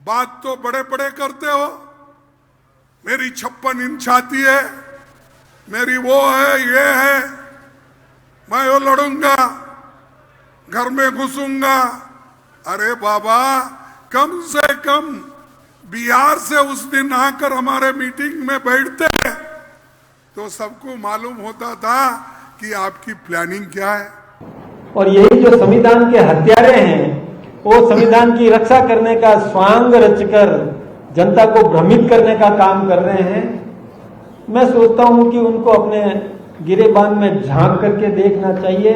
बात तो बड़े बड़े करते हो, मेरी 56 इंच आती है, मेरी वो है ये है, मैं वो लड़ूंगा, घर में घुसूंगा। अरे बाबा, कम से कम बिहार से उस दिन आकर हमारे मीटिंग में बैठते तो सबको मालूम होता था कि आपकी प्लानिंग क्या है। और यही जो संविधान के हत्यारे हैं, वो संविधान की रक्षा करने का स्वांग रचकर जनता को भ्रमित करने का काम कर रहे हैं। मैं सोचता हूं कि उनको अपने गिरेबान में झांक करके देखना चाहिए,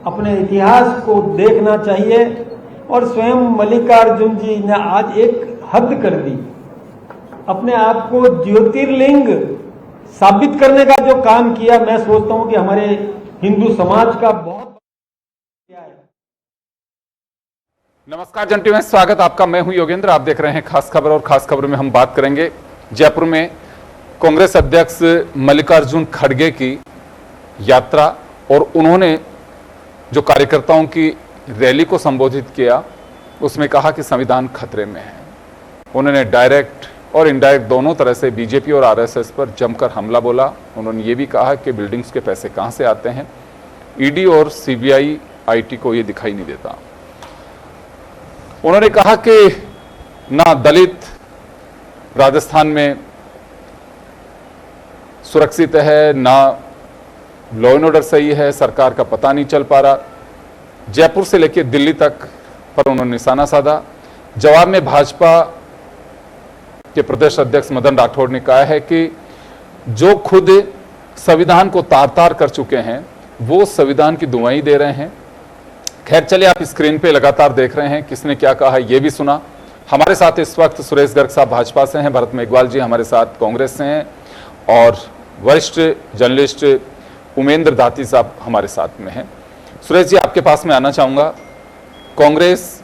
अपने इतिहास को देखना चाहिए। और स्वयं मल्लिकार्जुन जी ने आज एक हद कर दी, अपने आप को ज्योतिर्लिंग साबित करने का जो काम किया, मैं सोचता हूं कि हमारे हिंदू समाज का बहुत किया है। नमस्कार जंटी में स्वागत आपका, मैं हूं योगेंद्र। आप देख रहे हैं खास खबर, और खास खबर में हम बात करेंगे जयपुर में कांग्रेस अध्यक्ष मल्लिकार्जुन खड़गे की यात्रा, और उन्होंने जो कार्यकर्ताओं की रैली को संबोधित किया उसमें कहा कि संविधान खतरे में है। उन्होंने डायरेक्ट और इनडायरेक्ट दोनों तरह से बीजेपी और आरएसएस पर जमकर हमला बोला। उन्होंने ये भी कहा कि बिल्डिंग्स के पैसे कहां से आते हैं, ईडी और सीबीआई आईटी को ये दिखाई नहीं देता। उन्होंने कहा कि ना दलित राजस्थान में सुरक्षित है, ना लॉ एंड ऑर्डर सही है, सरकार का पता नहीं चल पा रहा। जयपुर से लेकर दिल्ली तक पर उन्होंने निशाना साधा। जवाब में भाजपा के प्रदेश अध्यक्ष मदन राठौड़ ने कहा है कि जो खुद संविधान को तार तार कर चुके हैं वो संविधान की दुआई दे रहे हैं। खैर चलिए, आप स्क्रीन पे लगातार देख रहे हैं किसने क्या कहा है, ये भी सुना। हमारे साथ इस वक्त सुरेश गर्ग साहब भाजपा से हैं, भरत मेघवाल जी हमारे साथ कांग्रेस से हैं, और वरिष्ठ जर्नलिस्ट उमेंद्र दाती साहब हमारे साथ में हैं। सुरेश जी, आपके पास में आना चाहूंगा। कांग्रेस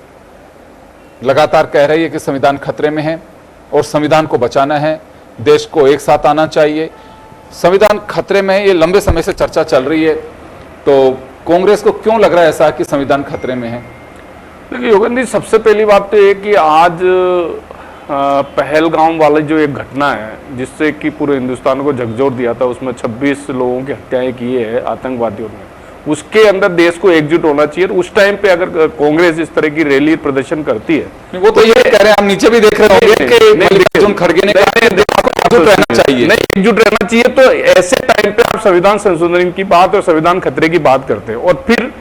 लगातार कह रही है कि संविधान खतरे में है और संविधान को बचाना है, देश को एक साथ आना चाहिए। संविधान खतरे में है, ये लंबे समय से चर्चा चल रही है, तो कांग्रेस को क्यों लग रहा है ऐसा कि संविधान खतरे में है? देखिए योगेंद्र जी, सबसे पहली बात तो ये कि आज पहलगाम वाली जो एक घटना है जिससे कि पूरे हिंदुस्तान को झकझोर दिया था, उसमें 26 लोगों की हत्याएं की है आतंकवादियों ने, उसके अंदर देश को एकजुट होना चाहिए। उस टाइम पे अगर कांग्रेस इस तरह की रैली प्रदर्शन करती है, वो तो ये कह रहे हैं, हम नीचे भी देख रहे होंगे कि मल्लिकार्जुन खड़गे ने कहा एकजुट रहना चाहिए। नहीं, एकजुट रहना चाहिए। तो ऐसे टाइम पे आप संविधान संशोधन की बात और संविधान खतरे की बात करते हैं, और फिर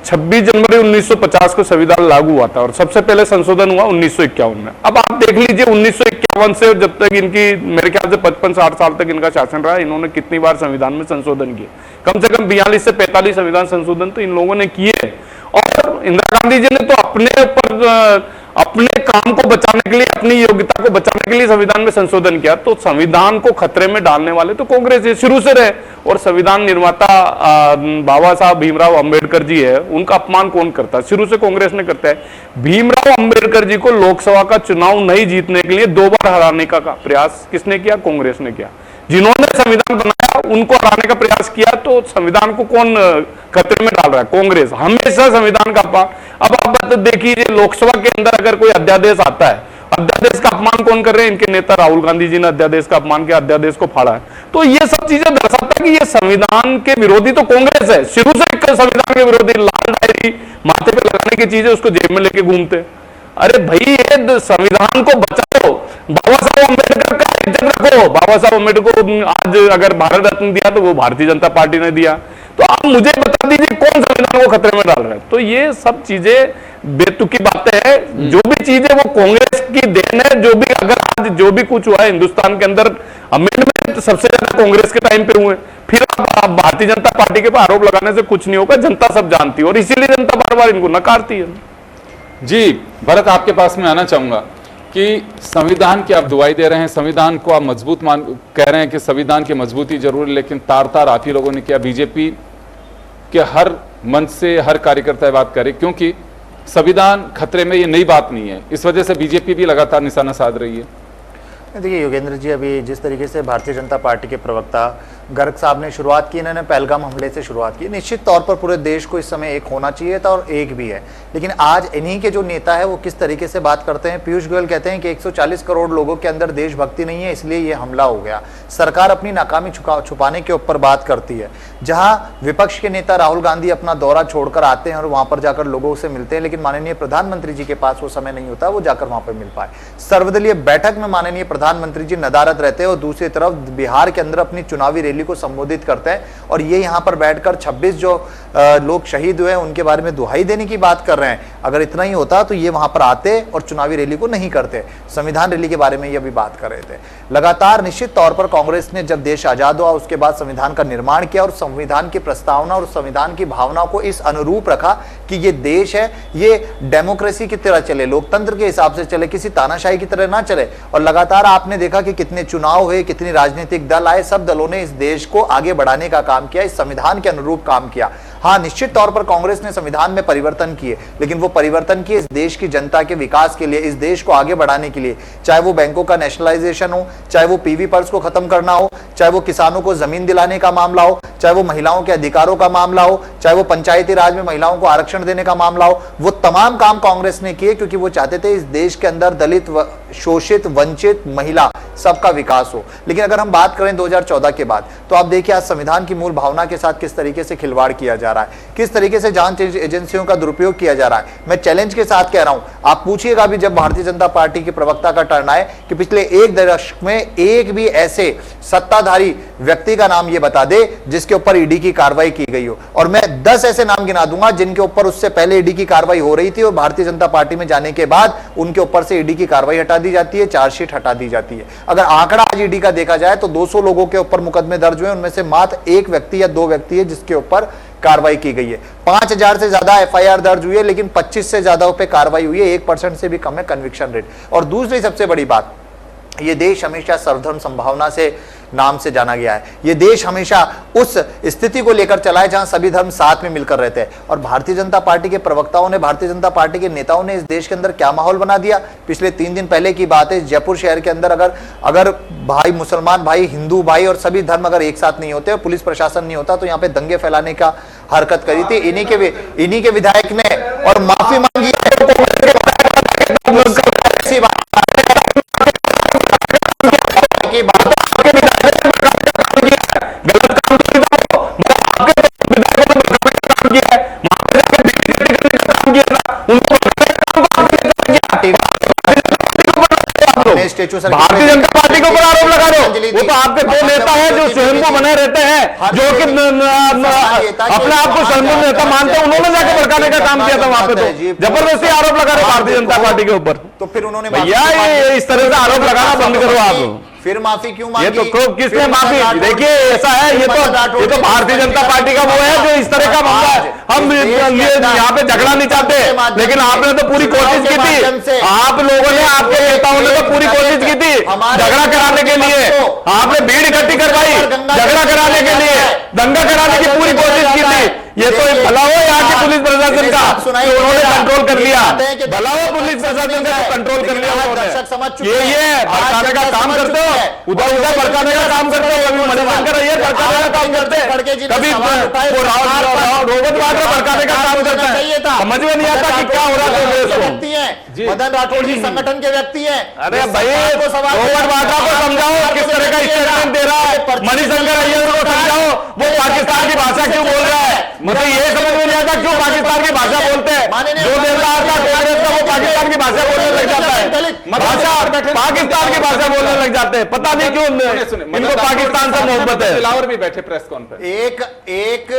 26 जनवरी 1950 को संविधान लागू हुआ था और सबसे पहले संशोधन हुआ 1951 में। अब आप देख लीजिए 1951 से जब तक इनकी, मेरे ख्याल से 55-60 साल तक इनका शासन रहा, इन्होंने कितनी बार संविधान में संशोधन किए? कम से कम 42 से 45 संविधान संशोधन तो इन लोगों ने किए। और इंदिरा गांधी जी ने तो अपने ऊपर अपने काम को बचाने के लिए, अपनी योग्यता को बचाने के लिए संविधान में संशोधन किया। तो संविधान को खतरे में डालने वाले तो कांग्रेस शुरू से रहे, और संविधान निर्माता बाबा साहब भीमराव अंबेडकर जी है, उनका अपमान कौन करता है? शुरू से कांग्रेस ने करता है। भीमराव अंबेडकर जी को लोकसभा का चुनाव नहीं जीतने के लिए 2 बार हराने का प्रयास किसने किया? कांग्रेस ने किया। जिन्होंने संविधान बनाया उनको हराने का प्रयास किया, तो संविधान को कौन खतरे में डाल रहा है? कांग्रेस हमेशा संविधान का अब आप देखिए, लोकसभा के अंदर अगर कोई अध्यादेश आता है, अध्यादेश का अपमान कौन कर रहे हैं? इनके नेता राहुल गांधी जी ने अध्यादेश का अपमान किया, अध्यादेश को फाड़ा है। तो ये सब चीजें दर्शाता है कि ये संविधान के विरोधी तो कांग्रेस है, शुरू से संविधान के विरोधी। लाल डायरी माथे पे लगाने की चीजें उसको जेब में लेके घूमते। अरे भाई, ये संविधान को बचाओ, बाबा साहब अम्बेडकर का इज्जत रखो। बाबा साहब अम्बेडकर को आज अगर भारत रत्न दिया तो वो भारतीय जनता पार्टी ने दिया। तो आप मुझे बता दीजिए कौन संविधान को खतरे में डाल रहा है? तो ये सब चीजें बेतुकी बातें हैं। जो भी चीजें वो कांग्रेस की देन है। जो भी अगर आज जो भी कुछ हुआ है हिंदुस्तान के अंदर, अमेंडमेंट सबसे ज्यादा कांग्रेस के टाइम पे हुए। फिर आप भारतीय जनता पार्टी के पर आरोप लगाने से कुछ नहीं होगा, जनता सब जानती है, और इसीलिए जनता बार बार इनको नकारती है। जी भरत, आपके पास में आना चाहूंगा कि संविधान की आप दुआई दे रहे हैं, संविधान को आप मजबूत कह रहे हैं कि संविधान की मजबूती जरूर है, लेकिन तार तार आप ही लोगों ने किया। बीजेपी के हर मंच से हर कार्यकर्ता बात करे, क्योंकि संविधान खतरे में ये नई बात नहीं है, इस वजह से बीजेपी भी लगातार निशाना साध रही है। देखिए योगेंद्र जी, अभी जिस तरीके से भारतीय जनता पार्टी के प्रवक्ता गर्ग साहब ने शुरुआत की, इन्होंने पहलगाम हमले से शुरुआत की। निश्चित तौर पर पूरे देश को इस समय एक होना चाहिए था और एक भी है, लेकिन आज इन्हीं के जो नेता है वो किस तरीके से बात करते हैं। पीयूष गोयल कहते हैं कि 140 करोड़ लोगों के अंदर देशभक्ति नहीं है, इसलिए ये हमला हो गया। सरकार अपनी नाकामी छुपाने के ऊपर बात करती है। जहां विपक्ष के नेता राहुल गांधी अपना दौरा छोड़कर आते हैं और वहां पर जाकर लोगों से मिलते हैं, लेकिन माननीय प्रधानमंत्री जी के पास वो समय नहीं होता वो जाकर वहां पर मिल पाए। सर्वदलीय बैठक में माननीय प्रधानमंत्री जी नदारद रहते हैं और दूसरी तरफ बिहार के अंदर अपनी चुनावी रैली को संबोधित करते हैं, और ये यहां पर बैठकर 26 जो लोग शहीद हुए उनके बारे में दुहाई देने की बात कर रहे हैं। अगर इतना ही होता तो ये वहां पर आते और चुनावी रैली को नहीं करते, संविधान रैली के बारे में ये भी बात कर रहे थे। लगातार निश्चित तौर पर कांग्रेस ने जब देश आजाद हुआ उसके बाद संविधान का निर्माण किया और संविधान की प्रस्तावना और संविधान की भावना को इस अनुरूप रखा कि ये देश है, ये डेमोक्रेसी की तरह चले, लोकतंत्र के हिसाब से चले, किसी तानाशाही की तरह ना चले। और लगातार आपने देखा कि कितने चुनाव हुए, कितने राजनीतिक दल आए, सब दलों ने इस देश को आगे बढ़ाने का काम किया, इस संविधान के अनुरूप काम किया। हाँ, निश्चित तौर पर कांग्रेस ने संविधान में परिवर्तन किए, लेकिन वो परिवर्तन किए इस देश की जनता के विकास के लिए, इस देश को आगे बढ़ाने के लिए। चाहे वो बैंकों का नेशनलाइजेशन हो, चाहे वो पीवी पर्स को खत्म करना हो, चाहे वो किसानों को जमीन दिलाने का मामला हो, चाहे वो महिलाओं के अधिकारों का मामला हो, चाहे वो पंचायती राज में महिलाओं को आरक्षण देने का मामला हो, वो तमाम काम कांग्रेस ने किए क्योंकि वो चाहते थे इस देश के अंदर दलित, शोषित, वंचित, महिला सबका विकास हो। लेकिन अगर हम बात करें 2014 के बाद, तो आप देखिए आज संविधान की मूल भावना के साथ किस तरीके से खिलवाड़ किया जा रहा है, किस तरीके से जांच एजेंसियों का दुरुपयोग किया जा रहा है। मैं चैलेंज के साथ कह रहा हूं, आप पूछिएगा भी जब भारतीय जनता पार्टी के प्रवक्ता का टर्न आए कि पिछले एक दशक में एक भी ऐसे सत्ताधारी व्यक्ति का नाम ये बता दे जिसके ऊपर ईडी की कार्रवाई की गई हो, और मैं 10 ऐसे नाम गिना दूंगा जिनके ऊपर उससे पहले ईडी की कार्रवाई हो रही थी और भारतीय जनता पार्टी में जाने के बाद उनके ऊपर से ईडी की कार्रवाई हटा दी जाती है, चार्जशीट हटा दी जाती है। अगर आंकड़ा आज ईडी का देखा जाए तो 200 लोगों के ऊपर मुकदमे दर्ज हुए, उनमें से मात्र एक व्यक्ति या 2 व्यक्ति है जिसके ऊपर कार्रवाई की गई है। 5000 से ज्यादा एफआईआर दर्ज हुई है, लेकिन 25 से ज्यादा पे कार्रवाई हुई है, 1% से भी कम है कन्विक्शन रेट। और दूसरी सबसे बड़ी बात, ये देश हमेशा सर्वधर्म संभावना से नाम से जाना गया है। ये देश हमेशा उस स्थिति को लेकर चला है जहां सभी धर्म साथ में मिलकर रहते हैं। और भारतीय जनता पार्टी के प्रवक्ताओं ने, भारतीय जनता पार्टी के नेताओं ने इस देश के अंदर क्या माहौल बना दिया। पिछले 3 दिन पहले की बात है, जयपुर शहर के अंदर अगर भाई मुसलमान भाई, हिंदू भाई और सभी धर्म अगर एक साथ नहीं होते और पुलिस प्रशासन नहीं होता तो यहाँ पे दंगे फैलाने का हरकत करी थी इन्हीं के विधायक ने, और माफी मांगी भारतीय जनता पार्टी के ऊपर आरोप लगा दो। वो तो आपके 2 नेता है जो स्वयं को बने रहते हैं, जो कि अपने आप को स्वयं नेता मानते हैं, उन्होंने जाकर भड़काने का काम किया था वहां पे। तो जबरदस्ती आरोप लगा रहे भारतीय जनता पार्टी के ऊपर। तो फिर उन्होंने भैया ये इस तरह से आरोप लगाना बंद करो आप। फिर माफी क्यों मांगी? ये तो किसने माफी? देखिए ऐसा है, ये तो भारतीय जनता पार्टी का वो है जो इस तरह का मामला है। हम यहाँ पे झगड़ा नहीं चाहते, लेकिन आपने तो पूरी कोशिश की थी, आप लोगों ने, आपके नेताओं ने तो पूरी कोशिश की थी झगड़ा कराने के लिए। आपने भीड़ इकट्ठी करवाई झगड़ा कराने के लिए, दंगा कराने की पूरी कोशिश की थी। ये तो भला हो यहाँ के पुलिस प्रशासन का, उन्होंने कंट्रोल कर लिया। भला हो पुलिस प्रशासन का कंट्रोल कर लिया उन्होंने। ये भड़काने का काम करते हो, उधर भड़काने का काम करते हो, कभी मणिशंकर अय्यर भड़काने का काम करते हैं, कभी रोबोट वाड्रा भड़काने का काम करता है। समझ में नहीं आता कि क्या हो रहा है। मदन राठौड़ जी संगठन के व्यक्ति हैं। अरे भाई रोबोट वाड्रा को समझाओ किस तरह का स्टेटमेंट दे रहा है, मणिशंकर अय्यर को समझाओ वो पाकिस्तान की भाषा क्यों बोल रहा है। मुझे ये समझ में नहीं आता क्यों पाकिस्तान की भाषा बोलते हैं। जो नेता आता कांग्रेस का वो पाकिस्तान की भाषा बोलने लग जाता है, पाकिस्तान की भाषा बोलने लग जाते हैं। पता नहीं क्यों इनको पाकिस्तान से मोहब्बत है। दिलावर भी बैठे प्रेस कॉन्फ्रेंस, एक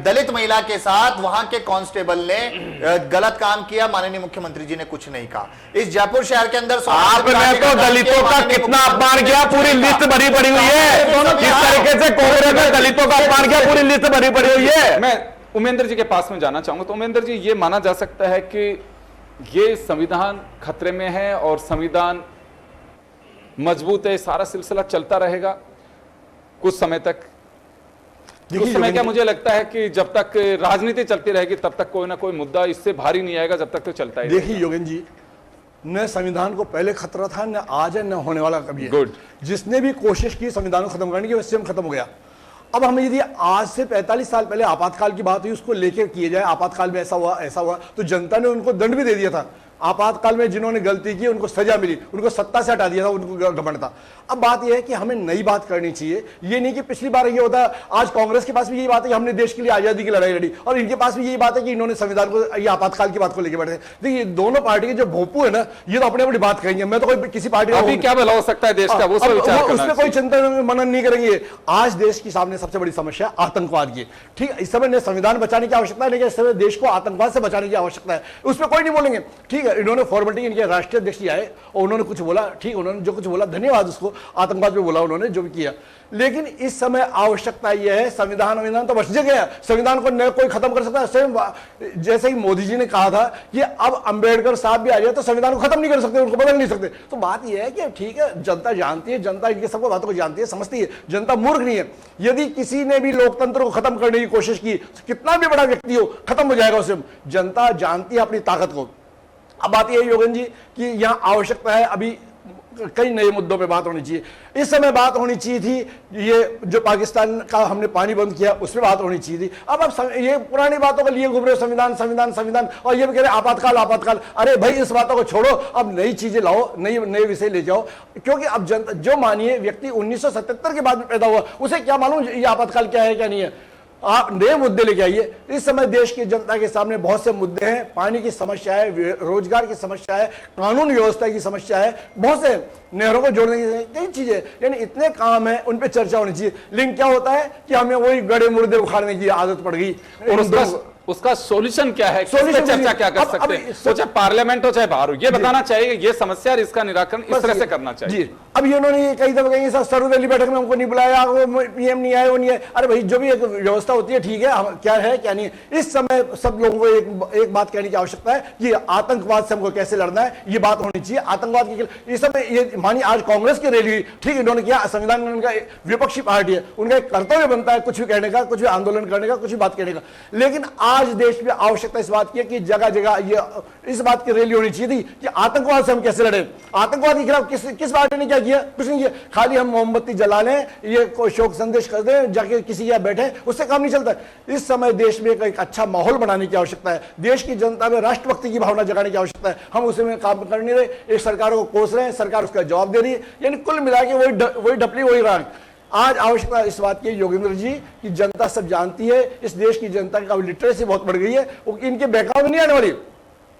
दलित महिला के साथ वहां के कांस्टेबल ने गलत काम किया, माननीय मुख्यमंत्री जी ने कुछ नहीं कहा। इस जयपुर शहर के अंदर आपने तो दलितों का कितना अपमान किया, पूरी लिस्ट भरी पड़ी हुई है। किस तरीके से कांग्रेस ने दलितों का अपमान किया, पूरी लिस्ट भरी पड़ी हुई है। मैं उमेंद्र जी के पास में जाना चाहूंगा। तो उमेंद्र जी, ये माना जा सकता है कि ये संविधान खतरे में है और संविधान मजबूत है, सारा सिलसिला चलता रहेगा कुछ समय तक। कुछ समय क्या, मुझे लगता है कि जब तक राजनीति चलती रहेगी तब तक कोई ना कोई मुद्दा इससे भारी नहीं आएगा, जब तक तो चलता ही। देखिए योगेन जी, न संविधान को पहले खतरा था, न आज है, न होने वाला कभी है। Good. जिसने भी कोशिश की संविधान को खत्म करने की, वह स्वयं खत्म हो गया। अब हमें यदि आज से 45 साल पहले आपातकाल की बात हुई, उसको लेकर किए जाए, आपातकाल में ऐसा हुआ, तो जनता ने उनको दंड भी दे दिया था। आपातकाल में जिन्होंने गलती की उनको सजा मिली, उनको सत्ता से हटा दिया था, उनको घमंड था। अब बात यह है कि हमें नई बात करनी चाहिए। ये नहीं कि पिछली बार ये होता, आज कांग्रेस के पास भी यही बात है कि हमने देश के लिए आजादी की लड़ाई लड़ी, और इनके पास भी यही बात है कि इन्होंने संविधान को, ये आपातकाल की बात को लेकर बैठे। देखिए, दोनों पार्टी के जो भोंपू है ना, ये तो अपने अपनी बात कहेंगे। मैं तो कोई किसी पार्टी अभी क्या भला हो सकता है देश का, वो सब विचार करना उसमें कोई चाहिए। चिंतन मनन नहीं करेंगे। आज देश के सामने सबसे बड़ी समस्या आतंकवाद की है। ठीक है, इस समय न संविधान बचाने की आवश्यकता है, लेकिन इस समय देश को आतंकवाद से बचाने की आवश्यकता है। उसमें कोई नहीं बोलेंगे। ठीक है, इन्होंने फॉर्मेलिटी, इनके राष्ट्रीय अध्यक्ष जी आए और उन्होंने कुछ बोला, ठीक, उन्होंने जो कुछ बोला, धन्यवाद उसको, आतंकवाद पे बोला उन्होंने जो भी किया। लेकिन इस समय आवश्यकता यह है, संविधान तो बच गया, संविधान को न कोई खत्म कर सकता है। स्वयं जैसे ही मोदी जी ने कहा था कि अब अंबेडकर साहब भी आ जाए तो संविधान को खत्म नहीं कर सकते, उनको बदल नहीं सकते। तो बात यह है कि ठीक है, जनता जानती है, जनता इनकी सबको बातों को जानती है, समझती है, जनता मूर्ख नहीं है। यदि किसी ने भी लोकतंत्र को खत्म करने की कोशिश की, कितना भी बड़ा व्यक्ति हो, खत्म हो जाएगा उसे। जनता जानती है अपनी ताकत को। अब बात यह है योगेंद्र जी कि यहां आवश्यकता है, अभी कई नए मुद्दों पे बात होनी चाहिए। इस समय बात होनी चाहिए थी, ये जो पाकिस्तान का हमने पानी बंद किया उस पर बात होनी चाहिए थी। अब ये पुरानी बातों के लिए घूम रहे हो, संविधान संविधान संविधान, और ये भी कह रहे आपातकाल आपातकाल। अरे भाई, इस बातों को छोड़ो, अब नई चीजें लाओ, नए विषय ले जाओ। क्योंकि अब जनता, जो मानिए व्यक्ति 1977 के बाद में पैदा हुआ, उसे क्या मालूम ये आपातकाल क्या है क्या नहीं है। आप नए मुद्दे लेके आइए। इस समय देश की जनता के सामने बहुत से मुद्दे हैं, पानी की समस्या है, रोजगार की समस्या है, कानून व्यवस्था की समस्या है, बहुत से नहरों को जोड़ने की कई चीजें, यानी इतने काम है, उन पे चर्चा होनी चाहिए। लेकिन क्या होता है कि हमें वही गड़े मुर्दे उखाड़ने की आदत पड़ गई। और उसका सॉल्यूशन क्या है, सॉल्यूशन चर्चा क्या कर सकते हैं, वो चाहे पार्लियामेंट हो चाहे बाहर हो, ये बताना चाहिए ये समस्या और इसका निराकरण इस तरह से करना चाहिए। जी, अब ये उन्होंने कई दफे कहेंगे सर, सर्वदलीय बैठक में हमको नहीं बुलाया, वो पीएम नहीं आए, वो नहीं आए। अरे भाई, जो भी एक व्यवस्था होती है, ठीक है, क्या है क्या नहीं है। इस समय सब लोगों को एक बात कहने की आवश्यकता है कि आतंकवाद से हमको कैसे लड़ना है, ये बात होनी चाहिए। आतंकवाद के इस समय ये मानिए आज कांग्रेस की रैली, ठीक, इन्होंने किया, संविधान में उनका विपक्षी पार्टी है, उनका एक कर्तव्य बनता है कुछ भी कहने का, कुछ भी आंदोलन करने का, कुछ भी बात कहने का। लेकिन आज देश में आवश्यकता इस बात की है कि जगह जगह ये इस बात की रैली होनी चाहिए थी कि आतंकवाद से हम कैसे लड़े। आतंकवाद के खिलाफ किस पार्टी ने क्या किया? कुछ नहीं किया। खाली हम मोमबत्ती जला लें, ये कोई शोक संदेश कर दें, जाके किसी यहाँ बैठे, उससे काम नहीं चलता। इस समय देश में एक अच्छा माहौल बनाने की आवश्यकता है, देश की जनता में राष्ट्रभक्ति की भावना जगाने की आवश्यकता है। हम उसे में काम कर नहीं रहे, एक सरकार को कोस रहे हैं, सरकार उसका जवाब दे रही है, यानी कुल मिला के वही डपली वही राग। आज आवश्यकता इस बात की योगेंद्र जी कि जनता सब जानती है, इस देश की जनता की लिटरेसी बहुत बढ़ गई है, वो इनके बहकाव में नहीं आने वाली।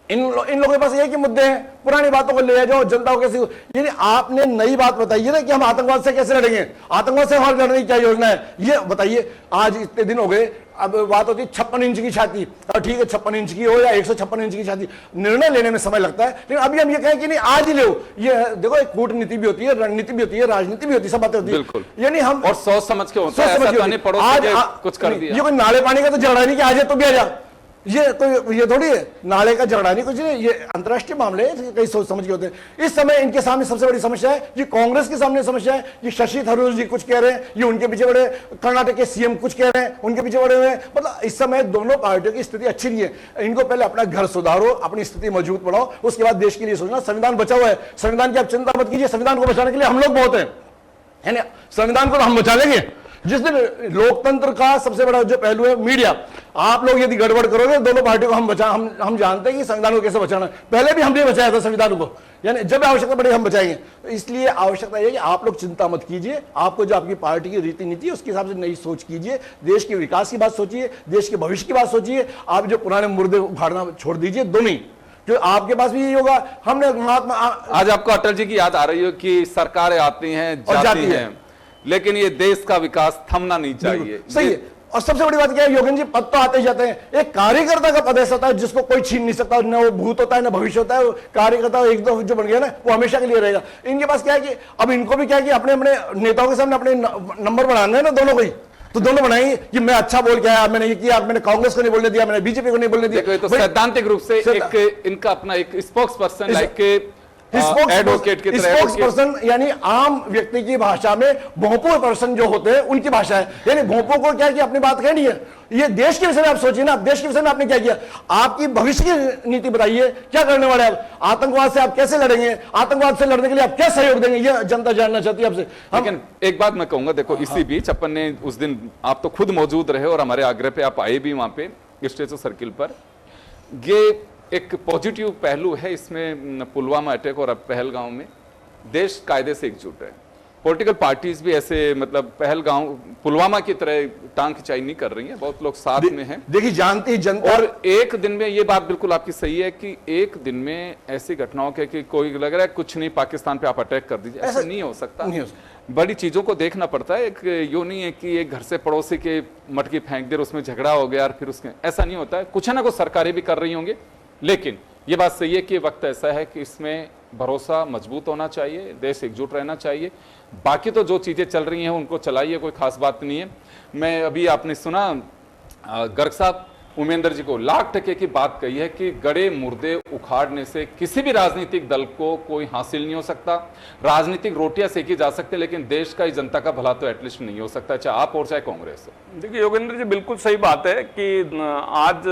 इन लोगों के पास एक ही मुद्दे हैं, पुरानी बातों को ले जाओ, जनता को कैसे, यानी आपने नई बात बताइए ना कि हम आतंकवाद से कैसे लड़ेंगे, आतंकवाद से हमारी लड़ने की क्या योजना है, ये बताइए। आज इतने दिन हो गए, अब बात होती है 56 इंच की छाती, और ठीक है 56 इंच की हो या 156 इंच की छाती, निर्णय लेने में समय लगता है। लेकिन अभी हम ये कहें कि नहीं आज ही लो, ये देखो एक कूटनीति भी होती है, रणनीति भी होती है, राजनीति भी होती है, सब बातें होती है। बिल्कुल, यानी हम और सोच समझ के होता है, ऐसा तो नहीं पड़ोसी के कुछ कर दिया। ये कोई नाले पानी का तो झगड़ा नहीं कि आज है तो भी आ जा, ये थोड़ी है, नाले का झगड़ा नहीं, कुछ नहीं, ये अंतर्राष्ट्रीय मामले हैं, कई सोच समझ के होते हैं। इस समय इनके सामने सबसे बड़ी समस्या है, ये कांग्रेस के सामने समस्या है, ये शशि थरूर जी कुछ कह रहे हैं, ये उनके पीछे बड़े, कर्नाटक के सीएम कुछ कह रहे हैं, उनके पीछे बड़े हुए हैं। मतलब इस समय दोनों पार्टियों की स्थिति अच्छी नहीं है। इनको पहले अपना घर सुधारो, अपनी स्थिति मजबूत बनाओ, उसके बाद देश के लिए सोचना। संविधान बचा हुआ है, संविधान की आप चिंता मत कीजिए, संविधान को बचाने के लिए हम लोग बहुत हैं, है ना। संविधान को तो हम बचा लेंगे। जिस दिन लोकतंत्र का सबसे बड़ा जो पहलू है मीडिया, आप लोग यदि गड़बड़ करोगे दोनों पार्टियों को हम जानते हैं कि संविधान को कैसे बचाना है। पहले भी हमने बचाया था संविधान को, यानी जब आवश्यकता पड़ेगी हम बचाएंगे। तो इसलिए आवश्यकता यह है कि आप लोग चिंता मत कीजिए, आपको जो आपकी पार्टी की रीति नीति है उसके हिसाब से नई सोच कीजिए, देश के विकास की बात सोचिए, देश के भविष्य की बात सोचिए। आप जो पुराने मुर्दे उखाड़ना छोड़ दीजिए, दोनों जो आपके पास भी यही होगा। हमने महात्मा आज आपको अटल जी की याद आ रही हो कि सरकारें आती हैं जाती हैं, लेकिन ये देश का विकास थमना नहीं चाहिए। सही है। और सबसे बड़ी बात क्या है योगेंद्र जी, पद तो आते जाते हैं, एक कार्यकर्ता का पद ऐसा होता है जिसको कोई छीन नहीं सकता, न वो भूत होता है न भविष्य होता है। वो कार्यकर्ता एक दो जो बन गया ना, वो हमेशा के लिए रहेगा। इनके पास क्या है कि अब इनको भी क्या है कि अपने अपने नेताओं के सामने अपने नंबर बढ़ाने हैं ना, दोनों को ही, तो दोनों बनाएंगे कि मैं अच्छा बोल के आया, मैंने ये किया, मैंने कांग्रेस को नहीं बोलने दिया, मैंने बीजेपी को नहीं बोलने दिया। तो सैद्धांतिक रूप से एक इनका अपना एक स्पोक्स पर्सन लाइक एडवोकेट की तरह स्पोक्स पर्सन यानी आम व्यक्ति की भाषा में भोंपू पर्सन जो होते हैं उनकी भाषा है। यानी भोंपू को क्या कि अपनी बात कहनी है। ये देश के विषय में आप सोचिए ना, देश के विषय में आपने क्या किया, आपकी भविष्य की नीति बताइए, क्या करने वाले आप, आतंकवाद से आप कैसे लड़ेंगे, आतंकवाद से लड़ने के लिए आप क्या सहयोग देंगे, ये जनता जानना चाहती है आपसे। लेकिन एक बात मैं कहूंगा, देखो इसी बीच अपन ने उस दिन, आप तो खुद मौजूद रहे और हमारे आग्रह पे आप आए भी वहां पे स्टेचू सर्किल पर, ये एक पॉजिटिव पहलू है इसमें, पुलवामा अटैक और अब पहलगांव में देश कायदे से एकजुट है। पॉलिटिकल पार्टीज भी ऐसे मतलब पहलगांव पुलवामा की तरह टांग खिंचाई नहीं कर रही है, बहुत लोग साथ में हैं। देखिए जानती जनता, और एक दिन में, ये बात बिल्कुल आपकी सही है कि एक दिन में ऐसी घटनाओं के कि कोई लग रहा है कुछ नहीं, पाकिस्तान पे आप अटैक कर दीजिए, ऐसा नहीं हो सकता। बड़ी चीजों को देखना पड़ता है। एक यो नहीं है कि एक घर से पड़ोसी के मटकी फेंक दे, उसमें झगड़ा हो गया और फिर उसके, ऐसा नहीं होता है। कुछ ना कुछ सरकारें भी कर रही होंगे, लेकिन ये बात सही है कि वक्त ऐसा है कि इसमें भरोसा मजबूत होना चाहिए, देश एकजुट रहना चाहिए। बाकी तो जो चीजें चल रही हैं उनको चलाइए, कोई खास बात नहीं है। मैं अभी आपने सुना गर्ग साहब उमेंद्र जी को लाख टके की बात कही है कि गड़े मुर्दे उखाड़ने से किसी भी राजनीतिक दल को कोई हासिल नहीं हो सकता। राजनीतिक रोटियां सेकी जा सकती है, लेकिन देश का जनता का भला तो एटलीस्ट नहीं हो सकता, चाहे आप और चाहे कांग्रेस हो। देखिए योगेंद्र जी, बिल्कुल सही बात है कि आज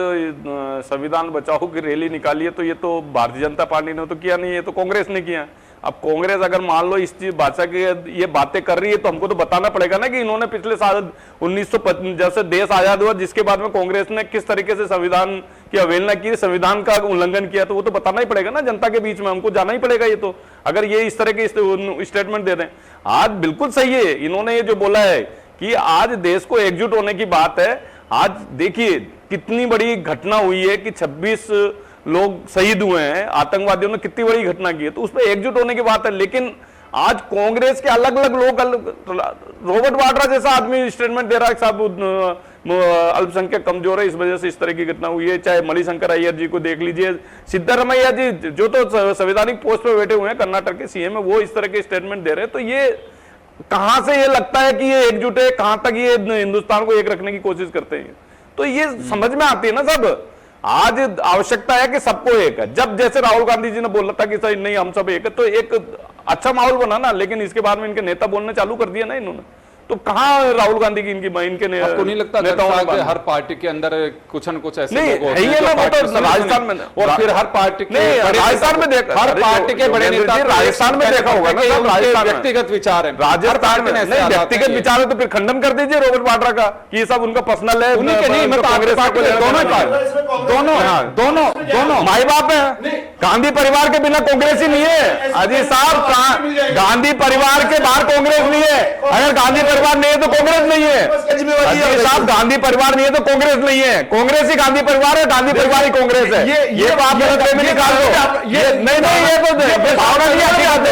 संविधान बचाओ की रैली निकाली है, तो ये तो भारतीय जनता पार्टी ने तो किया नहीं, ये तो कांग्रेस ने किया। अब कांग्रेस अगर मान लो इस चीज भाषा की ये बातें कर रही है, तो हमको तो बताना पड़ेगा ना कि इन्होंने पिछले साल 1950 जब से देश आजाद हुआ, जिसके बाद में कांग्रेस ने किस तरीके से संविधान की अवहेलना की, संविधान का उल्लंघन किया, तो वो तो बताना ही पड़ेगा ना जनता के बीच में, हमको जाना ही पड़ेगा। ये तो अगर ये इस तरह के स्टेटमेंट दे रहे हैं, आज बिल्कुल सही है इन्होंने ये जो बोला है कि आज देश को एकजुट होने की बात है। आज देखिए कितनी बड़ी घटना हुई है कि 26 लोग शहीद हुए हैं, आतंकवादियों ने कितनी बड़ी घटना की है, तो उस पर एकजुट होने की बात है। लेकिन आज कांग्रेस के अलग अलग लोग, रॉबर्ट वाड्रा जैसा आदमी स्टेटमेंट दे रहा है साहब अल्पसंख्यक कमजोर है, इस वजह से इस तरह की घटना हुई है। चाहे मणिशंकर अय्यर जी को देख लीजिए, सिद्धारमैया जी जो तो संवैधानिक पोस्ट पे बैठे हुए हैं, कर्नाटक के सीएम है, वो इस तरह के स्टेटमेंट दे रहे हैं। तो ये कहां से ये लगता है कि ये एकजुट है, कहां तक ये हिंदुस्तान को एक रखने की कोशिश करते हैं, तो ये समझ में आती है ना सब। आज आवश्यकता है कि सबको एक है। जब जैसे राहुल गांधी जी ने बोला था कि सही नहीं हम सब एक है, तो एक अच्छा माहौल बना ना, लेकिन इसके बाद में इनके नेता बोलने चालू कर दिया ना इन्होंने, तो कहां राहुल गांधी की इनकी आपको नहीं लगता नेताओं हर पार्टी के अंदर कुछ न कुछ ऐसे लोग होते हैं जो राजस्थान में, और फिर हर पार्टी के राजस्थान में देखा, हर पार्टी के बड़े नेता राजस्थान में देखा होगा ना, राजस्थान व्यक्तिगत विचार है, राजस्थान में व्यक्तिगत विचार है, तो फिर खंडन कर दीजिए रॉबर्ट वाड्रा का कि ये सब उनका पर्सनल है। दोनों माई बाप है। गांधी परिवार के बिना कांग्रेस ही नहीं है अजीत साहब, गांधी परिवार के बाहर कांग्रेस नहीं है। अगर गांधी परिवार नहीं है तो कांग्रेस नहीं है अजीत साहब, गांधी परिवार नहीं है तो कांग्रेस नहीं है, कांग्रेस ही गांधी परिवार है, गांधी परिवार ही कांग्रेस है। ये तो आप गलत में निकाल दो, ये नहीं, ये तो भावना नहीं आती आते,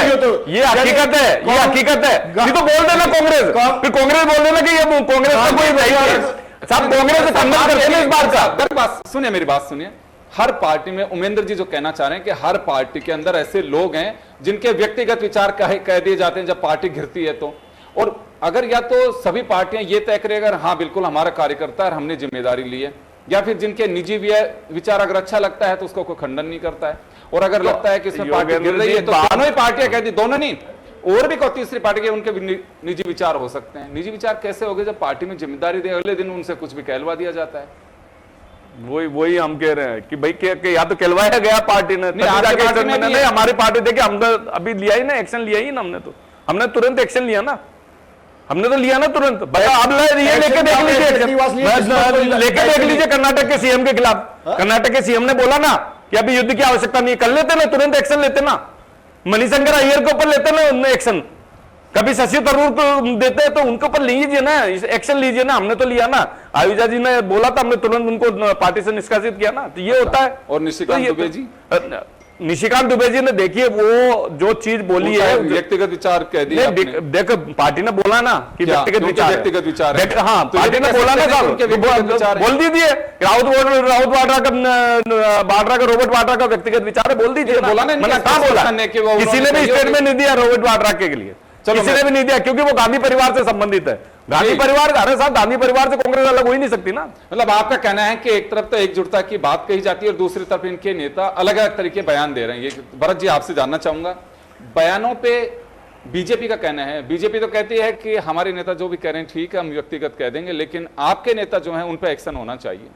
ये हकीकत है, ये हकीकत है। ये तो बोल देना कांग्रेस, फिर कांग्रेस बोल देना कि ये कांग्रेस का कोई नहीं है, सब कांग्रेस से खंडन करते हैं इस बात का। सुनिए मेरी बात सुनिए, हर पार्टी में उमेंद्र जी जो कहना चाह रहे हैं कि हर पार्टी के अंदर ऐसे लोग हैं जिनके व्यक्तिगत विचार कह दिए जाते हैं जब पार्टी घिरती है तो। और अगर या तो सभी पार्टियां ये तय करें अगर हाँ बिल्कुल हमारा कार्यकर्ता है, हमने जिम्मेदारी ली है, या फिर जिनके निजी विचार अगर अच्छा लगता है तो उसको कोई खंडन नहीं करता है, और अगर लगता है कि इसमें पार्टी गिर रही है तो दोनों ही पार्टियां कहती, दोनों नहीं और भी कोई तीसरी पार्टी के उनके निजी विचार हो सकते हैं। निजी विचार कैसे हो गए जब पार्टी में जिम्मेदारी दे, अगले दिन उनसे कुछ भी कहलवा दिया जाता है। वही हम कह रहे हैं कि भाई या तो कहलवाया गया पार्टी ने, नहीं हमारी पार्टी देखिए हम अभी लिया ही ना, एक्शन लिया ही ना हमने तुरंत एक्शन लिया ना, हमने तो लिया ना तुरंत। अब लेके देख लीजिए कर्नाटक के सीएम के खिलाफ, कर्नाटक के सीएम ने बोला ना कि अभी युद्ध की आवश्यकता नहीं है, कर लेते ना, तुरंत एक्शन लेते ना, मणिशंकर अय्यर के ऊपर लेते ना एक्शन, कभी शशि थरूर को देते हैं तो उनके ऊपर लीजिए ना, एक्शन लीजिए ना, हमने तो लिया ना। आयुजा जी ने बोला था, हमने तुरंत उनको पार्टी से निष्कासित किया ना, तो ये होता है। और निशिकांत दुबे जी, निशिकांत दुबे जी ने देखिए वो जो चीज बोली है, व्यक्तिगत विचार कह दिया, देखो पार्टी ने बोला ना कि व्यक्तिगत विचार है, हाँ पार्टी ने बोला ना साहब, बोल दीजिए राउत वाड्रा का रॉबर्ट वाड्रा का व्यक्तिगत विचार है, बोल दीजिए, बोला ना, कहाँ बोला, किसी ने भी स्टेटमेंट नहीं दिया रॉबर्ट वाड्रा के लिए, किसी ने भी नहीं दिया, क्योंकि वो गांधी परिवार से संबंधित है। गांधी परिवार, अरे साहब गांधी परिवार से कांग्रेस अलग हो ही नहीं सकती ना। मतलब आपका कहना है कि एक तरफ तो एकजुटता की बात कही जाती है और दूसरी तरफ इनके नेता अलग अलग तरीके बयान दे रहे हैं। ये भरत जी आपसे जानना चाहूंगा, बयानों पे बीजेपी का कहना है, बीजेपी तो कहती है कि हमारे नेता जो भी कह रहे हैं ठीक है, हम व्यक्तिगत कह देंगे, लेकिन आपके नेता जो हैं उन पे एक्शन होना चाहिए।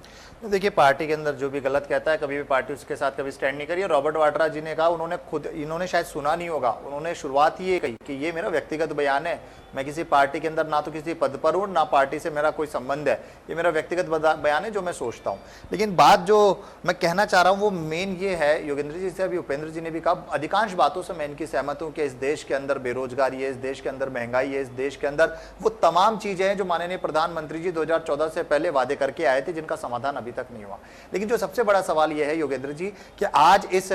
देखिए, पार्टी के अंदर जो भी गलत कहता है कभी भी पार्टी उसके साथ कभी स्टैंड नहीं करी। रॉबर्ट वाड्रा जी ने कहा, उन्होंने खुद, इन्होंने शायद सुना नहीं होगा, उन्होंने शुरुआत ही ये कही कि ये मेरा व्यक्तिगत बयान है, मैं किसी पार्टी के अंदर ना तो किसी पद पर हूं, ना पार्टी से मेरा कोई संबंध है, ये मेरा व्यक्तिगत बयान है जो मैं सोचता हूं। लेकिन बात जो मैं कहना चाह रहा हूं वो मेन ये है, योगेंद्र जी से अभी उपेंद्र जी ने भी कहा, अधिकांश बातों से मैं इनकी सहमत हूं कि इस देश के अंदर बेरोजगारी है, इस देश के अंदर महंगाई है, इस देश के अंदर वो तमाम चीजें हैं जो माननीय प्रधानमंत्री जी 2014 से पहले वादे करके आए थे, जिनका समाधान अभी तक नहीं हुआ। लेकिन जो सबसे बड़ा सवाल यह है योगेंद्र जी कि आज इस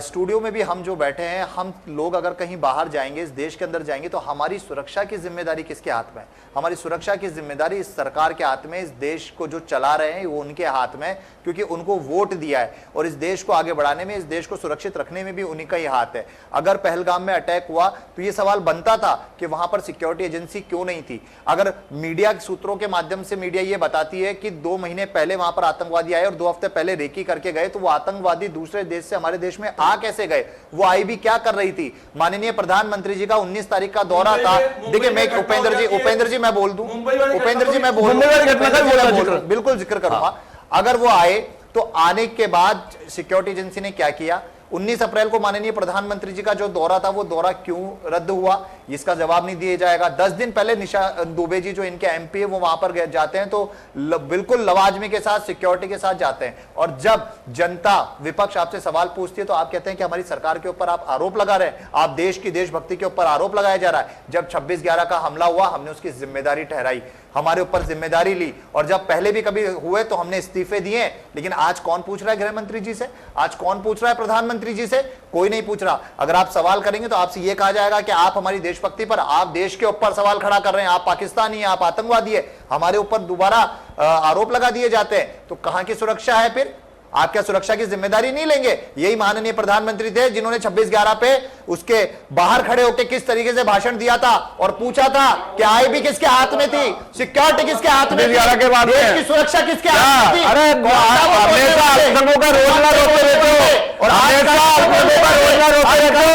स्टूडियो में भी हम जो बैठे हैं, हम लोग अगर कहीं बाहर जाएंगे, इस देश के अंदर जाएंगे, तो हमारी सुरक्षा की जिम्मेदारी किसके हाथ में है? हमारी सुरक्षा की जिम्मेदारी इस सरकार के हाथ में, इस देश को जो चला रहे हैं वो उनके हाथ में, क्योंकि उनको वोट दिया है और इस देश को आगे बढ़ाने में, इस देश को सुरक्षित रखने में भी उन्हीं का ही हाथ है। अगर पहलगाम में अटैक हुआ तो ये सवाल बनता था कि वहां पर सिक्योरिटी एजेंसी क्यों नहीं थी। अगर मीडिया सूत्रों के माध्यम से मीडिया ये बताती है कि 2 महीने पहले वहां पर आतंकवादी आए और 2 हफ्ते पहले रेकी करके गए, तो वो आतंकवादी दूसरे देश से हमारे देश में आ कैसे गए? वो आईबी क्या कर रही थी? माननीय प्रधानमंत्री जी का 19 तारीख का दौरा था। देखिए, मैं उपेंद्र जी मैं बोल दूं, उपेंद्र जी मैं बोल दूं, बिल्कुल जिक्र करूंगा। अगर वो आए तो आने के बाद सिक्योरिटी एजेंसी ने क्या किया? 19 अप्रैल को माननीय प्रधानमंत्री जी का जो दौरा था वो दौरा क्यों रद्द हुआ, इसका जवाब नहीं दिया जाएगा। 10 दिन पहले निशा दुबे जी जो इनके एमपी है वो वहां पर जाते हैं तो बिल्कुल लवाजमी के साथ, सिक्योरिटी के साथ जाते हैं, और जब जनता, विपक्ष आपसे सवाल पूछती है तो आप कहते हैं कि हमारी सरकार के ऊपर आप आरोप लगा रहे हैं, आप देश की देशभक्ति के ऊपर आरोप लगाया जा रहा है। जब 26/11 का हमला हुआ हमने उसकी जिम्मेदारी ठहराई, हमारे ऊपर जिम्मेदारी ली, और जब पहले भी कभी हुए तो हमने इस्तीफे दिए। लेकिन आज कौन पूछ रहा है गृह मंत्री जी से? आज कौन पूछ रहा है प्रधानमंत्री जी से? कोई नहीं पूछ रहा। अगर आप सवाल करेंगे तो आपसे यह कहा जाएगा कि आप हमारी देशभक्ति पर, आप देश के ऊपर सवाल खड़ा कर रहे हैं, आप पाकिस्तानी हैं, आप आतंकवादी है, हमारे ऊपर दोबारा आरोप लगा दिए जाते हैं। तो कहां की सुरक्षा है फिर? आप क्या सुरक्षा की जिम्मेदारी नहीं लेंगे? यही माननीय प्रधानमंत्री थे जिन्होंने 26/11 पे उसके बाहर खड़े होकर किस तरीके से भाषण दिया था और पूछा था कि आईबी किसके हाथ में थी, सिक्योरिटी किसके हाथ में थी, के बाद देश की सुरक्षा किसके हाथ में थी? अरे हमेशा आतंकों का रोजगार रोकते रहते हो, और हमेशा आतंकों का रोजगार रोकते रहते हो,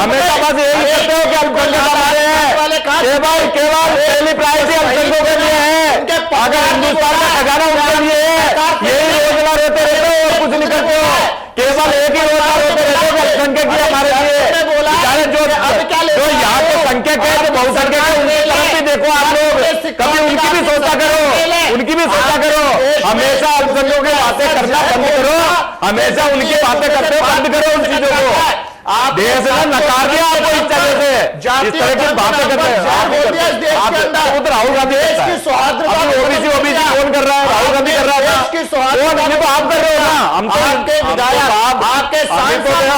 हमेशा बस यही कहते हो कि अल्पसंख्यक हमारे हैं, केवल पहली प्रायोरिटी अल्पसंख्यकों के लिए है। अगर हिंदुस्तान का खजाना उनके लिए है, यही रोजगार होते रहते हो और कुछ नहीं करते हो, केवल एक ही रोजगार होते रहते हो कि अल्पसंख्यक ही हमारे लिए। जो यहाँ पे संख्यक है, जो बहुसंख्यक है, उनकी तरफ भी देखो आप लोग, कभी उनकी भी सोचा करो, उनकी भी सोचा करो। हमेशा अल्पसंख्यकों की बातें करना बंद करो, हमेशा उनकी बातें करते हो बंद करो उन चीजों को। देश ने नकार दिया आपको इस तरह से, इस तरह की बातें करते हैं। राहुल गांधी ओबीसी कौन कर रहा है? राहुल गांधी कर रहा था, तो आप कर रहे हो ना। हम तो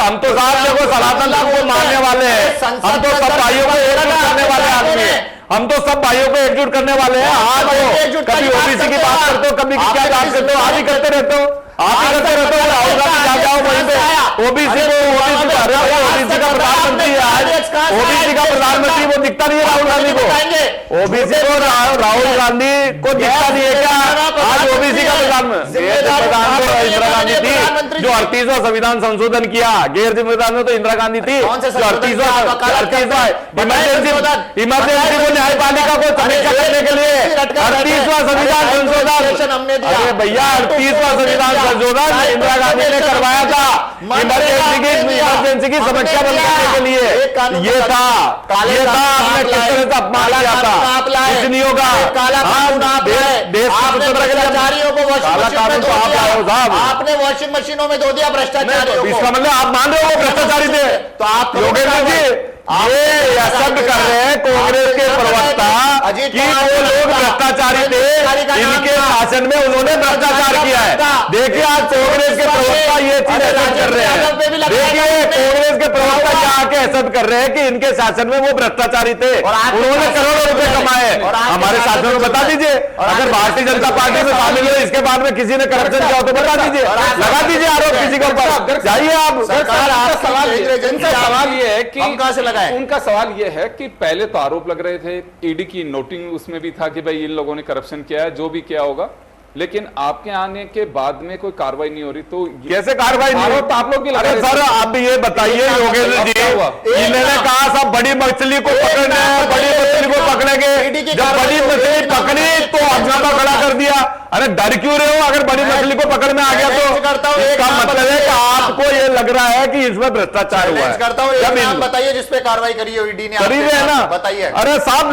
हम तो साहब देखो सनातन धर्म को मानने वाले हैं, हम तो सब भाइयों को एकजुट करने वाले आदमी हैं, हम तो सब भाइयों को एकजुट करने वाले हैं। आज कभी ओबीसी की बात करते हो, कभी क्या बात करते हो, आज ही करते रहते हो, आप ही करते रहते हो। राहुल गांधी जा जाओ वहीं पे, ओबीसी को ओबीसी का प्रधानमंत्री है आज, ओबीसी का प्रधानमंत्री वो दिखता नहीं है राहुल गांधी को, ओबीसी को राहुल गांधी को दिखता नहीं है क्या आज ओबीसी का प्रधानमंत्री? इंदिरा गांधी थी जो 38वां संविधान संशोधन किया, गैर जिम्मेदार में तो इंदिरा गांधी थी जो 38वां इमरजेंसी को न्यायपालिका को समीक्षा करने के लिए 38वां संविधान संशोधन, अरे भैया 38वां संविधान संशोधन इंदिरा गांधी ने करवाया था इमरजेंसी की समीक्षा बंद करने के लिए। ये था आपने किस तरह से अपमान किया था, कुछ नहीं होगा। देश आपने वॉशिंग मशीनों में धो दिया भ्रष्टाचारियों को, इसका मतलब आप मान रहे हो भ्रष्टाचारी थे? तो आप योगेंद्र जी ये शब्द कर रहे हैं कांग्रेस के प्रवक्ता कि वो लोग भ्रष्टाचारी थे, इनके शासन में उन्होंने भ्रष्टाचार किया है। देखिए आज कांग्रेस के प्रवक्ता ये चीज ऐसा कर रहे हैं, देखिए कांग्रेस के प्रवक्ता यहाँ के ऐसा कर रहे हैं कि इनके शासन में वो भ्रष्टाचारी थे, उन्होंने करोड़ों रुपए कमाए। हमारे शासन में बता दीजिए, अगर भारतीय जनता पार्टी में शामिल हुए इसके बाद में किसी ने करप्शन किया हो तो बता दीजिए, लगा दीजिए आरोप किसी के ऊपर। जाइए आप। सरकार आपका सवाल ये है कि हम कहां से लगाएं? उनका सवाल ये है कि पहले तो आरोप लग रहे थे, ईडी की नोटिंग उसमें भी था कि भाई इन लोगों ने करप्शन किया है, जो भी किया होगा, लेकिन आपके आने के बाद में कोई कार्रवाई नहीं हो रही, तो कैसे कार्रवाई नहीं? आरोप तो आप लोग भी लगा रहे थे। सर आप ये बताइए योगेंद्र जी, इन्होंने कहा सब बड़ी मछली को पकड़ना है, बड़ी मछली को पकड़ेंगे, जब बड़ी मछली पकड़ी तो हंगामा खड़ा कर दिया। अरे डर क्यों रहे हो? अगर बड़ी मछली को पकड़ना आ गया तो इसका मतलब है कि आपको ये लग रहा है कि इसमें भ्रष्टाचार हुआ है। करता हूं, एक नाम बताइए जिस पे कार्रवाई करी है ईडी ने। करी है ना, बताइए। अरे साहब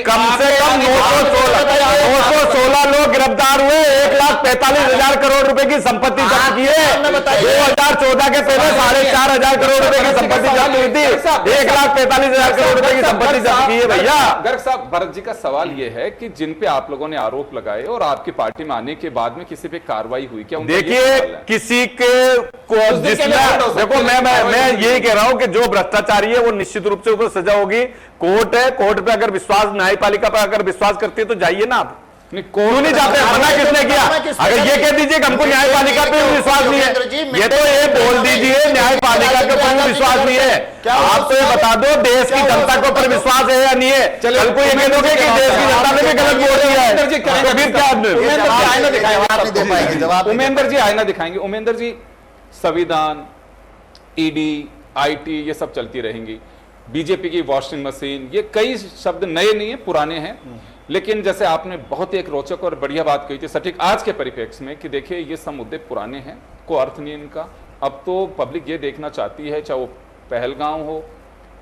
कम से कम 916 लोग गिरफ्तार हुए, 1,45,000 करोड़ रुपए की संपत्ति जब्त की है। 2014 के पहले 4,500 करोड़ रुपए की संपत्ति जब्त हुई थी, 1,45,000 करोड़ रुपए की संपत्ति जब्त की है भैया। गर्ग साहब, भरत जी का सवाल यह है कि जिन पे आप लोगों ने आरोप लगाए और आपकी पार्टी में आने के बाद में किसी पे कार्रवाई हुई क्या? देखिए किसी के को देखो, मैं यही कह रहा हूं कि जो भ्रष्टाचारी है वो निश्चित रूप से ऊपर सजा होगी। कोर्ट है, कोर्ट पे अगर विश्वास, न्यायपालिका पर अगर विश्वास करती है तो जाइए ना आप। क्यों नहीं जाते? मना किसने किया? अगर ये कह दीजिए कि हमको न्यायपालिका पे विश्वास नहीं है, ये तो ये बोल दीजिए न्यायपालिका के ऊपर विश्वास नहीं है। आप तो ये बता दो देश की जनता के ऊपर विश्वास है या नहीं है? कल को ये कह दोगे कि देश की जनता ने भी गलत बोल दिया है, तो फिर क्या? उमेंद्र जी आईना दिखाएंगे। उमेंद्र जी, संविधान, ईडी, आईटी ये सब चलती रहेंगी, बीजेपी की वॉशिंग मशीन, ये कई शब्द नए नहीं है, पुराने हैं। लेकिन जैसे आपने बहुत ही एक रोचक और बढ़िया बात कही थी सटीक आज के परिप्रेक्ष्य में कि देखिए ये सब मुद्दे पुराने हैं, कोई अर्थ नहीं इनका। अब तो पब्लिक ये देखना चाहती है, चाहे वो पहलगांव हो,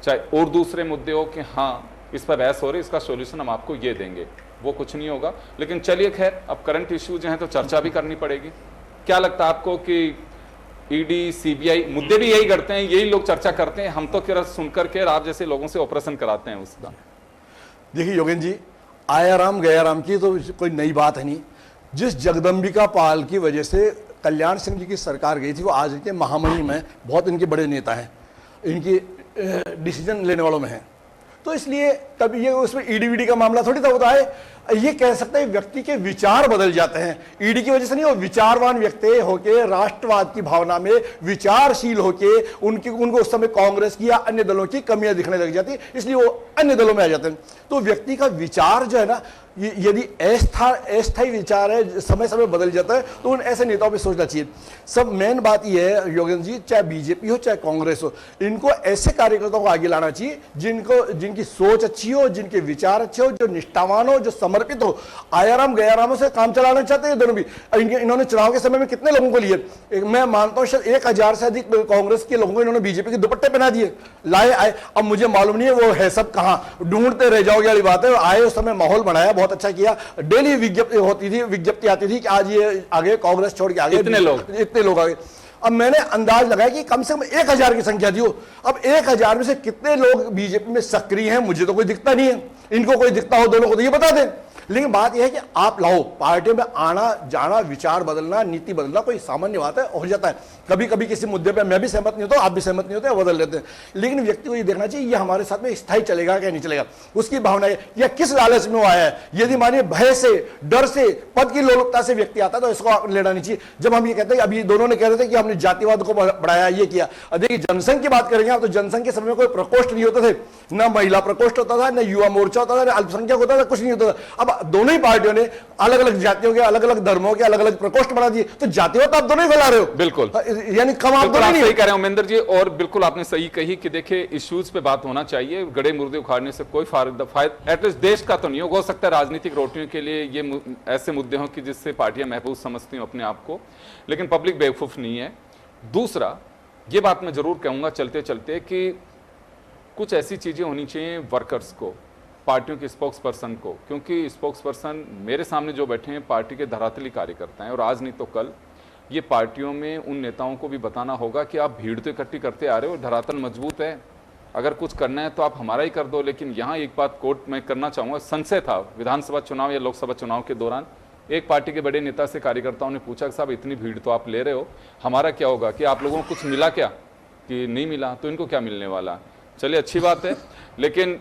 चाहे और दूसरे मुद्दे हो, कि हाँ इस पर बहस हो रही, इसका सॉल्यूशन हम आपको ये देंगे। वो कुछ नहीं होगा। लेकिन चलिए खैर, अब करंट इश्यूज हैं तो चर्चा भी करनी पड़ेगी। क्या लगता है आपको कि ईडी, सीबीआई मुद्दे भी यही करते हैं, यही लोग चर्चा करते हैं? हम तो केवल सुनकर के आप जैसे लोगों से ऑपरेशन कराते हैं उसका। देखिए योगेंद्र जी, आया राम गया राम की तो कोई नई बात है नहीं। जिस जगदम्बिका पाल की वजह से कल्याण सिंह जी की सरकार गई थी, वो आज के महामहिम में बहुत इनके बड़े नेता हैं, इनकी डिसीजन लेने वालों में हैं। तो इसलिए तब ये उसमें ईडी वीडी का मामला थोड़ी था होता है। ये कह सकते हैं व्यक्ति के विचार बदल जाते हैं ईडी की वजह से नहीं। वो विचारवान व्यक्ति होके, राष्ट्रवाद की भावना में विचारशील होके उनको उस समय कांग्रेस की या अन्य दलों की कमियां दिखने लग जाती, इसलिए वो अन्य दलों में आ जाते हैं। तो व्यक्ति का विचार जो है ना, यदि अस्थायी विचार है, समय समय बदल जाता है, तो उन ऐसे नेताओं पे सोचना चाहिए। सब मेन बात यह है योगेंद्र जी, चाहे बीजेपी हो चाहे कांग्रेस हो, इनको ऐसे कार्यकर्ताओं को आगे लाना चाहिए जिनकी सोच अच्छी हो, जिनके विचार अच्छे हो, जो निष्ठावान हो, जो समर्पित हो। आयाराम गयारामों से काम चलाना चाहते हैं दोनों भी। इन्होंने चुनाव के समय में कितने लोगों को लिए? मैं मानता हूं शायद 1,000 से अधिक कांग्रेस के लोगों को इन्होंने बीजेपी के दुपट्टे पहना दिए, लाए आए। अब मुझे मालूम नहीं है वो है सब कहां, ढूंढते रह जाओगे वाली बात है। आए उस समय माहौल बनाया, बहुत अच्छा किया। डेली विज्ञप्ति होती थी, विज्ञप्ति आती थी कि आज ये आगे कांग्रेस छोड़ के आगे इतने लोग आगे। अब मैंने अंदाज लगाया कि कम से कम 1,000 की संख्या थी। अब 1,000 में से कितने लोग बीजेपी में सक्रिय हैं, मुझे तो कोई दिखता नहीं है। इनको कोई दिखता हो दोनों को तो ये बता दें। लेकिन बात यह है कि आप लाओ, पार्टी में आना जाना, विचार बदलना, नीति बदलना कोई सामान्य बात है, हो जाता है। कभी कभी किसी मुद्दे पे मैं भी सहमत नहीं होता, आप भी सहमत नहीं होते, बदल लेते हैं। लेकिन व्यक्ति को ये देखना चाहिए ये हमारे साथ में स्थायी चलेगा क्या नहीं चलेगा, उसकी भावना है या किस लालच में वो आया है। यदि मानिए भय से, डर से, पद की लोलुपता से व्यक्ति आता है तो इसको लेना नहीं चाहिए। जब हम ये कहते हैं, अभी दोनों ने कह रहे थे कि हमने जातिवाद को बढ़ाया, ये किया। देखिए जनसंघ की बात करेंगे तो जनसंघ के समय में कोई प्रकोष्ठ नहीं होते थे, ना महिला प्रकोष्ठ होता था, ना युवा मोर्चा होता था, ना अल्पसंख्यक होता था, कुछ नहीं होता था। अब दोनों ही पार्टियों ने अलग अलग जातियों के, अलग अलग धर्मों के अलग अलग प्रकोष्ठ बना दिए, तो जातिवाद आप दोनों ही फैला रहे हो। बिल्कुल, यानी कम आप दोनों नहीं सही कह रहे हैं उमेंद्र जी। और बिल्कुल आपने सही कही कि देखिए इश्यूज पे बात होना चाहिए, गड़े मुर्दे उखाड़ने से कोई फायदा एटलीस्ट देश का तो नहीं हो सकता। राजनीतिक रोटियों के लिए ये ऐसे मुद्दे हों कि जिससे पार्टियां महफूज समझती हूं अपने आप को, लेकिन पब्लिक बेवकूफ नहीं है। दूसरा ये बात मैं जरूर कहूंगा चलते चलते कि कुछ ऐसी चीजें होनी चाहिए वर्कर्स को, पार्टियों के स्पोक्स पर्सन को, क्योंकि स्पोक्स पर्सन मेरे सामने जो बैठे हैं पार्टी के धरातली कार्यकर्ता हैं, और आज नहीं तो कल ये पार्टियों में उन नेताओं को भी बताना होगा कि आप भीड़ तो इकट्ठी करते आ रहे हो, धरातल मजबूत है, अगर कुछ करना है तो आप हमारा ही कर दो। लेकिन यहाँ एक बात कोर्ट में करना चाहूँगा, संशय था विधानसभा चुनाव या लोकसभा चुनाव के दौरान, एक पार्टी के बड़े नेता से कार्यकर्ताओं ने पूछा साहब इतनी भीड़ तो आप ले रहे हो, हमारा क्या होगा, कि आप लोगों को कुछ मिला क्या? कि नहीं मिला। तो इनको क्या मिलने वाला? चलिए अच्छी बात है, लेकिन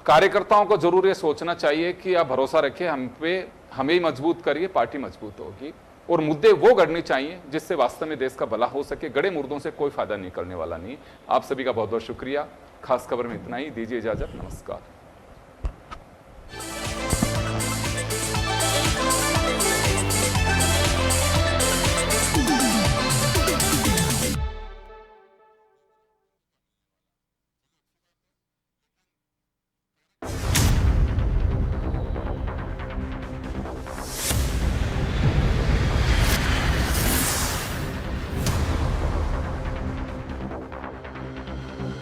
कार्यकर्ताओं को जरूर ये सोचना चाहिए कि आप भरोसा रखिए हम पे, हमें ही मजबूत करिए, पार्टी मजबूत होगी। और मुद्दे वो गढ़ने चाहिए जिससे वास्तव में देश का भला हो सके। गड़े मुर्दों से कोई फायदा निकलने वाला नहीं। आप सभी का बहुत बहुत शुक्रिया। खास खबर में इतना ही, दीजिए इजाजत, नमस्कार।